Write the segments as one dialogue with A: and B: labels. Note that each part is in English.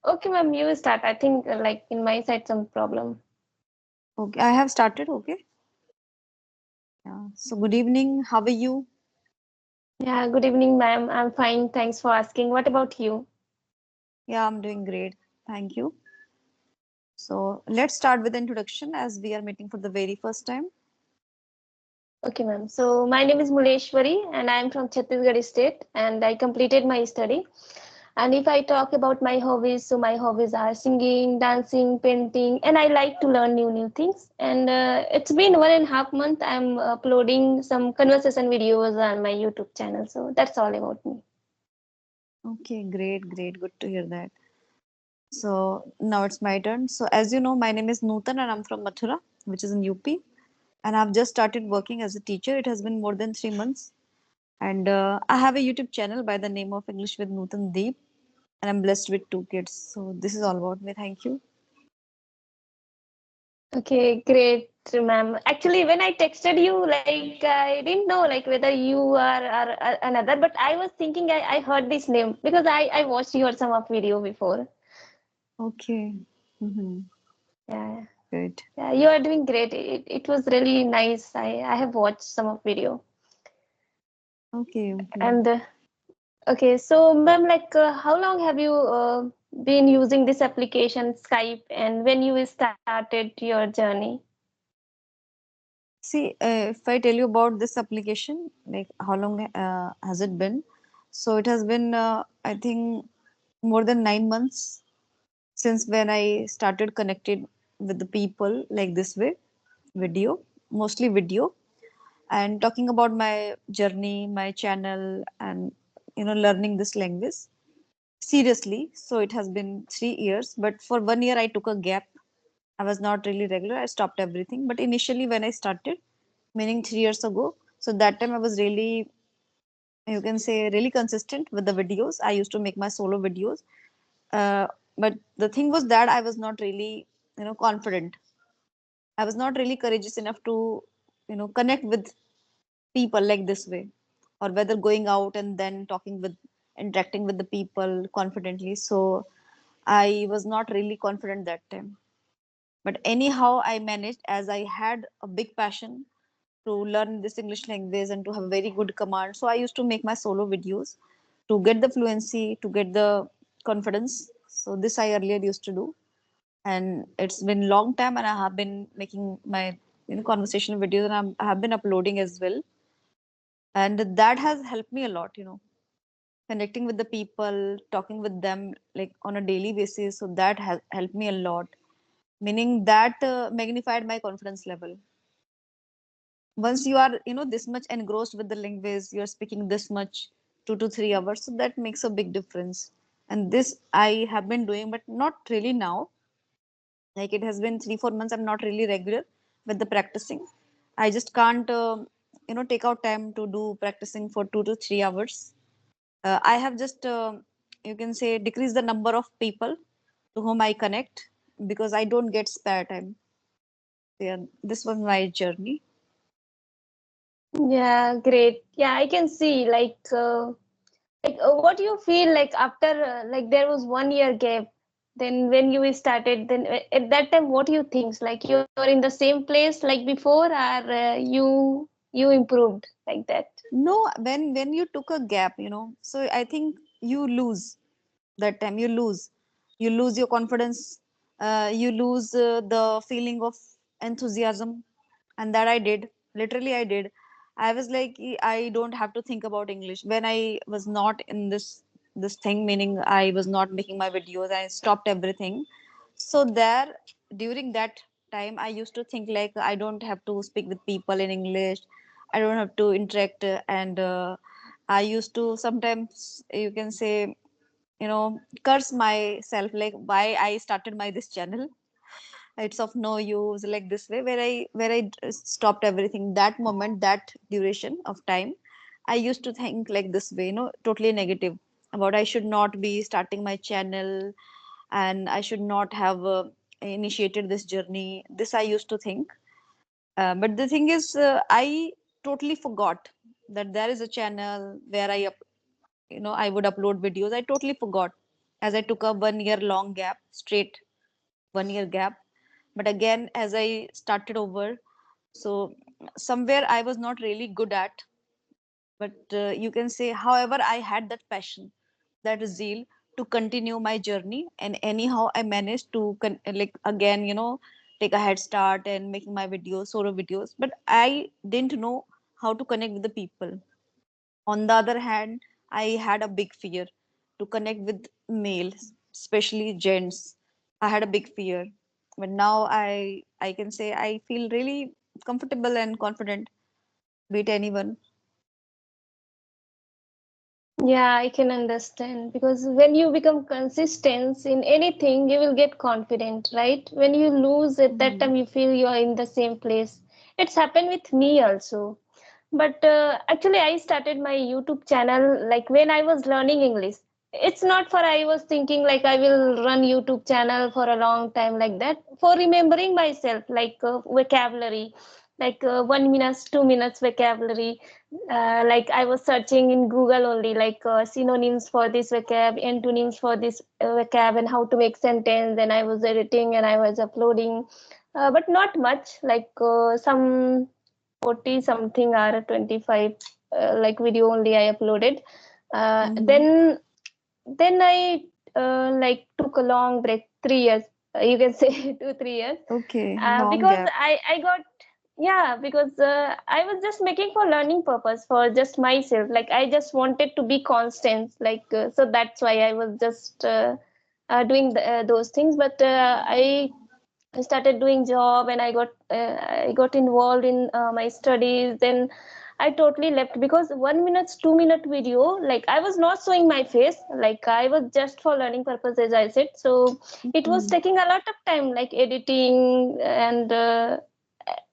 A: Okay, ma'am, you start. I think like in my side some problem.
B: Okay, I have started. Okay. Yeah. So good evening. How are you?
A: Yeah, good evening, ma'am. I'm fine. Thanks for asking. What about you?
B: Yeah, I'm doing great. Thank you. So let's start with the introduction as we are meeting for the very first time.
A: Okay, ma'am. So my name is Muleshwari and I am from Chhattisgarh state and I completed my study. And if I talk about my hobbies, so my hobbies are singing, dancing, painting, and I like to learn new things. And it's been 1.5 months. I'm uploading some conversation videos on my YouTube channel. So that's all about me.
B: Okay, great, great. Good to hear that. So now it's my turn. So as you know, my name is Nutan and I'm from Mathura, which is in UP. And I've just started working as a teacher. It has been more than 3 months. And I have a YouTube channel by the name of English with Nutan Deep. And I'm blessed with 2 kids. So this is all about me. Thank you.
A: Okay, great, ma'am. Actually, when I texted you, like I didn't know like whether you are another, but I was thinking I heard this name because I watched your some of video before.
B: Okay. Mm-hmm.
A: Yeah,
B: Good.
A: yeah, you are doing great. It was really nice. I have watched some of video.
B: Okay, okay.
A: And okay, so ma'am, like how long have you been using this application Skype, and when you started your journey?
B: See, if I tell you about this application, like how long has it been? So it has been, I think, more than 9 months since when I started connected with the people like this way, video, mostly video, and talking about my journey, my channel, and learning this language seriously. So it has been 3 years, but for 1 year I took a gap. I was not really regular. I stopped everything. But initially, when I started, meaning 3 years ago, so that time I was really, you can say, really consistent with the videos. I used to make my solo videos. But the thing was that I was not really, confident. I was not really courageous enough to, connect with people like this way, or whether going out and then talking with, interacting with the people confidently. So I was not really confident that time. But anyhow, I managed as I had a big passion to learn this English language and to have very good command. So I used to make my solo videos to get the fluency, to get the confidence. So this I earlier used to do, and it's been long time, and I have been making my conversational videos, and I have been uploading as well, and that has helped me a lot. Connecting with the people, talking with them like on a daily basis. So that has helped me a lot. Meaning that magnified my confidence level. Once you are this much engrossed with the language, you are speaking this much 2 to 3 hours, so that makes a big difference. And this I have been doing, but not really now. Like it has been 3 4 months, I'm not really regular with the practicing. I just can't take out time to do practicing for 2 to 3 hours. I have just you can say decrease the number of people to whom I connect because I don't get spare time. Yeah, this was my journey.
A: Yeah, great. Yeah, I can see like what you feel like after like there was 1 year gap. Then when you started, then at that time, what you think? Like you're in the same place like before, or you improved like that?
B: No, when you took a gap, so I think you lose that time. You lose your confidence. You lose the feeling of enthusiasm, and that I did. Literally, I did. I was like, I don't have to think about English when I was not in this thing. Meaning, I was not making my videos. I stopped everything. So there, during that time, I used to think like I don't have to speak with people in English. I don't have to interact, and I used to sometimes, you can say, curse myself like why I started my this channel. It's of no use, like this way, where I stopped everything. That moment, that duration of time, I used to think like this way, totally negative about I should not be starting my channel, and I should not have initiated this journey. This I used to think. But the thing is, I totally forgot that there is a channel where I would upload videos. I totally forgot. as I took a 1 year long gap, straight 1 year gap. But again, as I started over, so somewhere I was not really good at, but you can say, however, I had that passion, that zeal to continue my journey, and anyhow, I managed to like again, take a head start and making my videos, solo videos. But I didn't know how to connect with the people. On the other hand, I had a big fear to connect with males, especially gents. I had a big fear. But now I can say I feel really comfortable and confident, beat anyone.
A: Yeah, I can understand because when you become consistent in anything, you will get confident, right? When you lose at that
B: Hmm.
A: time, you feel you are in the same place. It's happened with me also. But actually, I started my YouTube channel like when I was learning English. It's not for I was thinking like I will run YouTube channel for a long time like that. For remembering myself, like vocabulary, like 1 minute, 2 minutes vocabulary. Like I was searching in Google only, like synonyms for this vocab, antonyms for this vocab, and how to make sentence. And I was editing and I was uploading, but not much, like some 40 something or 25 like video only I uploaded. uh,
B: Hmm.
A: then then I like took a long break, 3 years, you can say 2 3 years,
B: Okay, long
A: because
B: gap.
A: I got, yeah, because I was just making for learning purpose for just myself, like I just wanted to be constant, like so that's why I was just doing those things. But I started doing job and I got involved in my studies. Then I totally left because 1 minute, 2 minute video, like I was not showing my face, like I was just for learning purpose, as I said. So it was
B: Hmm.
A: taking a lot of time, like editing, and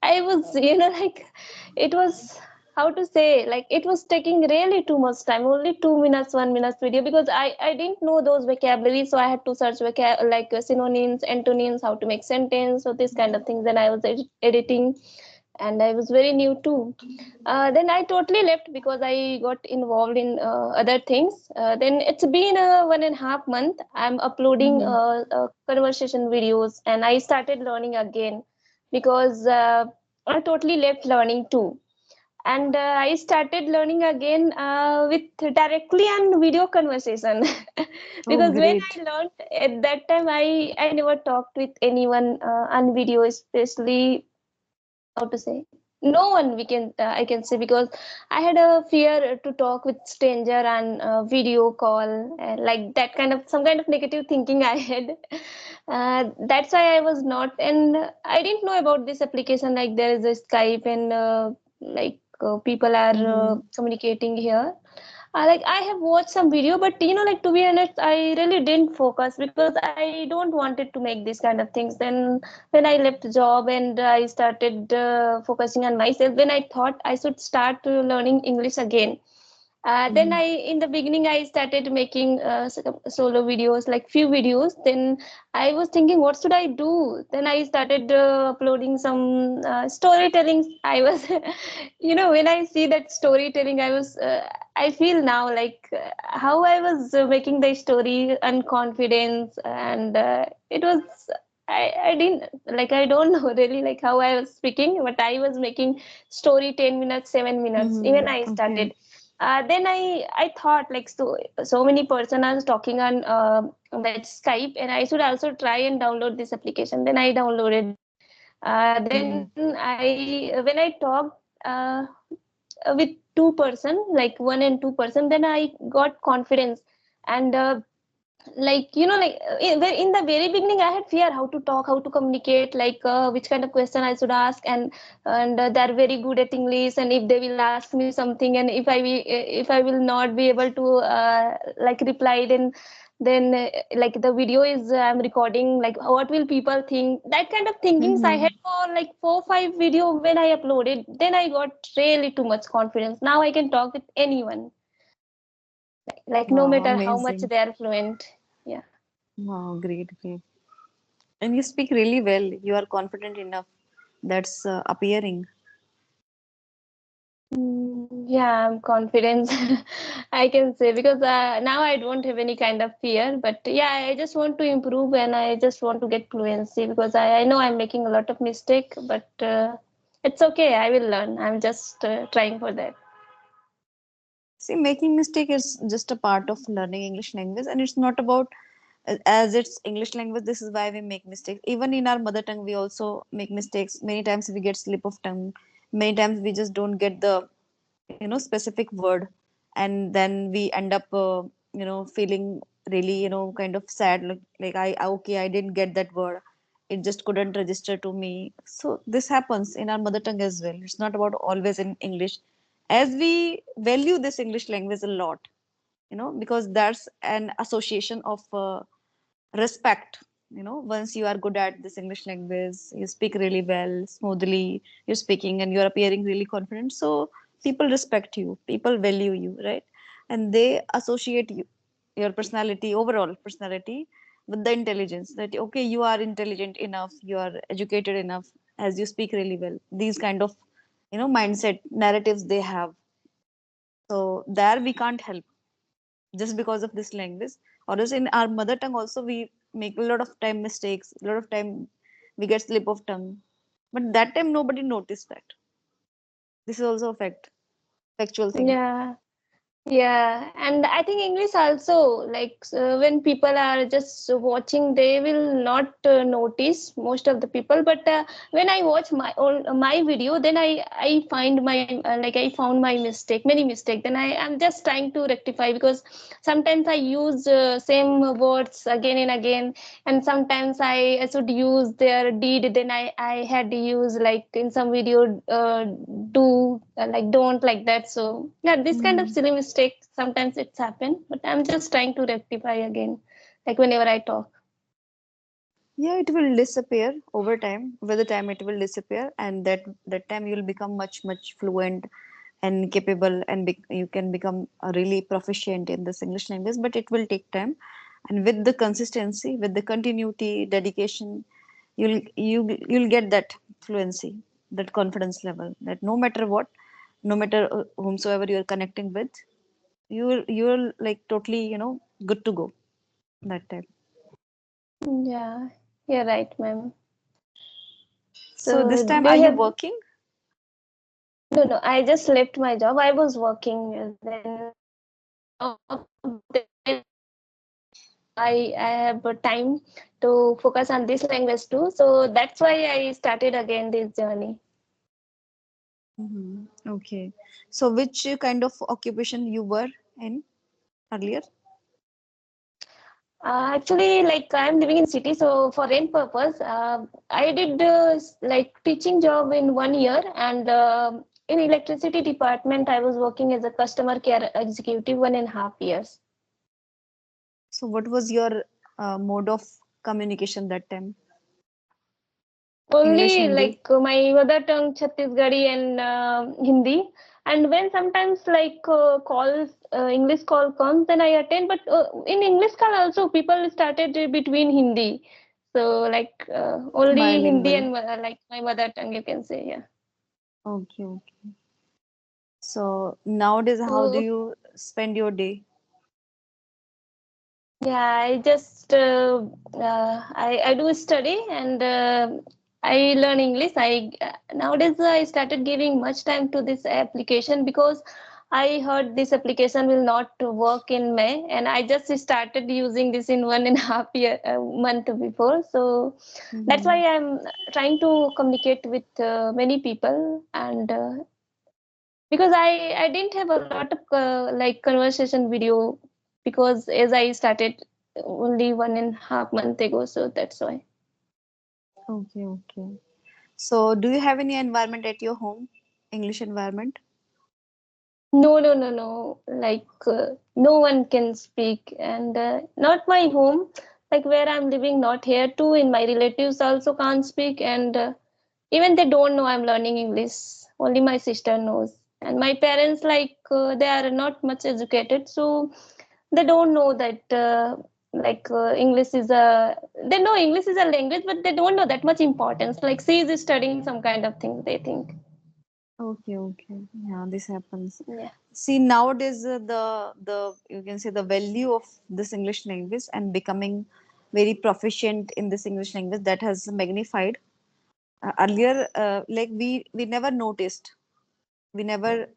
A: I was, like it was, how to say, like it was taking really too much time. Only 2 minutes, 1 minute video, because I didn't know those vocabulary, so I had to search like synonyms, antonyms, how to make sentence, so this kind of things. Then I was editing, and I was very new too. Then I totally left because I got involved in other things. Then it's been 1.5 month. I'm uploading
B: Hmm.
A: conversation videos, and I started learning again because I totally left learning too. And I started learning again with directly on video conversation.
B: Oh,
A: Because when
B: great.
A: I learned at that time, I never talked with anyone on video, especially, how to say, no one, we can I can say, because I had a fear to talk with stranger on video call, like that kind of, some kind of negative thinking I had. That's why I was not, and I didn't know about this application, like there is a Skype, and like people are
B: Hmm.
A: communicating here. Like I have watched some video, but like, to be honest, I really didn't focus because I don't wanted to make these kind of things. Then when I left job and I started focusing on myself, then I thought I should start learning English again. Then
B: Hmm.
A: in the beginning, I started making solo videos, like few videos. Then I was thinking, what should I do? Then I started uploading some storytelling. I was, when I see that storytelling, I feel now like how I was making the story and confidence, and it was. I didn't, like, I don't know really like how I was speaking, but I was making story 10 minutes, 7 minutes. Even
B: Hmm.
A: I
B: Okay.
A: started. Then I thought, like, so many person are talking on that Skype, and I should also try and download this application. Then I downloaded it. Then
B: Hmm.
A: when I talked with two person, like 1 and 2 person, then I got confidence. And like, in the very beginning, I had fear how to talk, how to communicate, like which kind of question I should ask. And they're very good at English, and if they will ask me something, and if I will not be able to like reply, then like the video is I'm recording, like what will people think, that kind of thinkings I
B: Hmm.
A: had for like 4 5 video. When I uploaded, then I got really too much confidence. Now I can talk with anyone, like no
B: Wow,
A: matter how much
B: amazing.
A: they are fluent. Yeah.
B: Wow, great, great. And you speak really well. You are confident enough. That's appearing.
A: Yeah, I'm confident. I can say because now I don't have any kind of fear. But yeah, I just want to improve and I just want to get fluency because I know I'm making a lot of mistake, but it's okay. I will learn. I'm just trying for that.
B: See, making mistake is just a part of learning English language, and it's not about as it's English language. This is why we make mistakes. Even in our mother tongue, we also make mistakes. Many times we get slip of tongue. Many times we just don't get the specific word, and then we end up feeling really kind of sad. Like okay, I didn't get that word. It just couldn't register to me. So this happens in our mother tongue as well. It's not about always in English, as we value this English language a lot, because that's an association of respect. Once you are good at this English language, you speak really well, smoothly, you're speaking and you're appearing really confident, so people respect you, people value you, right? And they associate you, your personality, overall personality, with the intelligence, that okay, you are intelligent enough, you are educated enough, as you speak really well. These kind of mindset narratives they have. So there we can't help just because of this language. Or else in our mother tongue also we make a lot of time mistakes, a lot of time we get slip of tongue. But that time nobody noticed that. This is also a factual thing.
A: Yeah. Yeah, and I think English also, like when people are just watching, they will not notice most of the people. But when I watch my video, then I find my like I found my mistake, many mistake. Then I am just trying to rectify because sometimes I use same words again and again, and sometimes I should use their deed. Then I had to use like in some video do like don't like that. So yeah, this kind of
B: Mhm.
A: silly mistake sometimes it's happened, but I'm just trying to rectify again, like whenever I talk.
B: Yeah, it will disappear over time. With the time, it will disappear, and that time you'll become much fluent and capable, and you can become really proficient in this English language. But it will take time, and with the consistency, with the continuity, dedication, you'll get that fluency, that confidence level. That no matter what, no matter whomsoever you're connecting with, you're like totally good to go that time.
A: Yeah, you're right, ma'am.
B: So
A: So
B: this time,
A: do
B: are
A: you
B: you
A: have?
B: working?
A: No, I just left my job. I was working, then I have time to focus on this language too. So that's why I started again this journey.
B: Okay. So which kind of occupation you were in earlier?
A: Actually, like I'm living in city, so for rent purpose, I did like teaching job in 1 year, and in electricity department, I was working as a customer care executive 1.5 years.
B: So what was your mode of communication that time? English,
A: Only
B: Hindi?
A: like my mother tongue Chhattisgarhi and Hindi. And when sometimes like calls, English call comes, then I attend. But in English call also, people started between Hindi. So like only Hindi
B: Bilingual.
A: and like my mother tongue, you can say, yeah.
B: Okay, okay. So nowadays, how do
A: So
B: you spend your day?
A: yeah, I just I do study and I learn English. I nowadays I started giving much time to this application because I heard this application will not work in May, and I just started using this in 1.5 year month before. So that's why
B: Mm-hmm.
A: I'm trying to communicate with many people, and because I didn't have a lot of like conversation video because as I started only 1.5 month ago, so that's why.
B: Okay, okay. So do you have any environment at your home? English environment?
A: No, like no one can speak, and not my home, like where I'm living, not here too. In my relatives also can't speak, and even they don't know I'm learning English. Only my sister knows, and my parents like they are not much educated, so they don't know that like English is a. They know English is a language, but they don't know that much importance. Like she is studying some kind of thing, they think.
B: Okay, okay. Yeah, this happens.
A: Yeah.
B: See, nowadays the you can say the value of this English language and becoming very proficient in this English language that has magnified. Earlier, like we never noticed, we never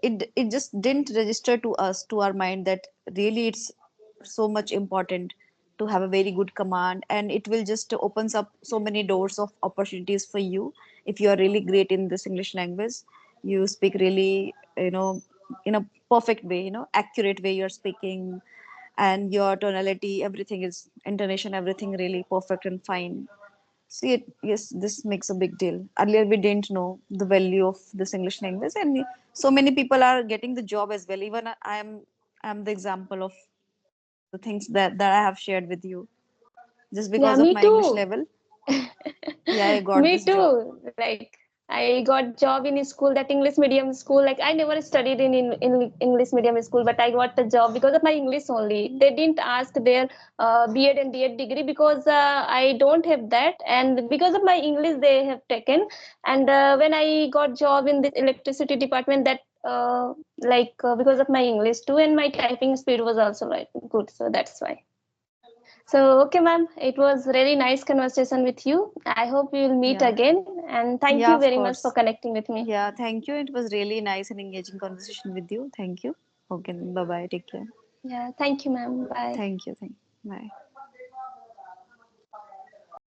B: it just didn't register to us, to our mind, that really it's so much important to have a very good command, and it will just opens up so many doors of opportunities for you if you are really great in this English language. You speak really, in a perfect way, accurate way you're speaking, and your tonality, everything is intonation, everything really perfect and fine. See it, yes, this makes a big deal. Earlier, we didn't know the value of this English language, and so many people are getting the job as well. Even I'm the example of the things that I have shared with you. Just
A: Yeah,
B: because of
A: me
B: my English
A: too.
B: level, yeah, I got
A: Me
B: this job.
A: too. Like I got job in a school, that English medium school. Like I never studied in English medium school, but I got the job because of my English only. They didn't ask their B.Ed and D.Ed degree because I don't have that, and because of my English they have taken. And when I got job in this electricity department, that because of my English too, and my typing speed was also right good, so that's why. So, okay, ma'am, it was really nice conversation with you. I hope we will meet
B: Yeah,
A: again. And thank
B: yeah,
A: you
B: of
A: very much for
B: course.
A: connecting with me.
B: Yeah, thank you. It was really nice and engaging conversation with you. Thank you. Okay, bye bye. Take care.
A: Yeah, thank you, ma'am. Bye.
B: Thank you. Thank you. Bye.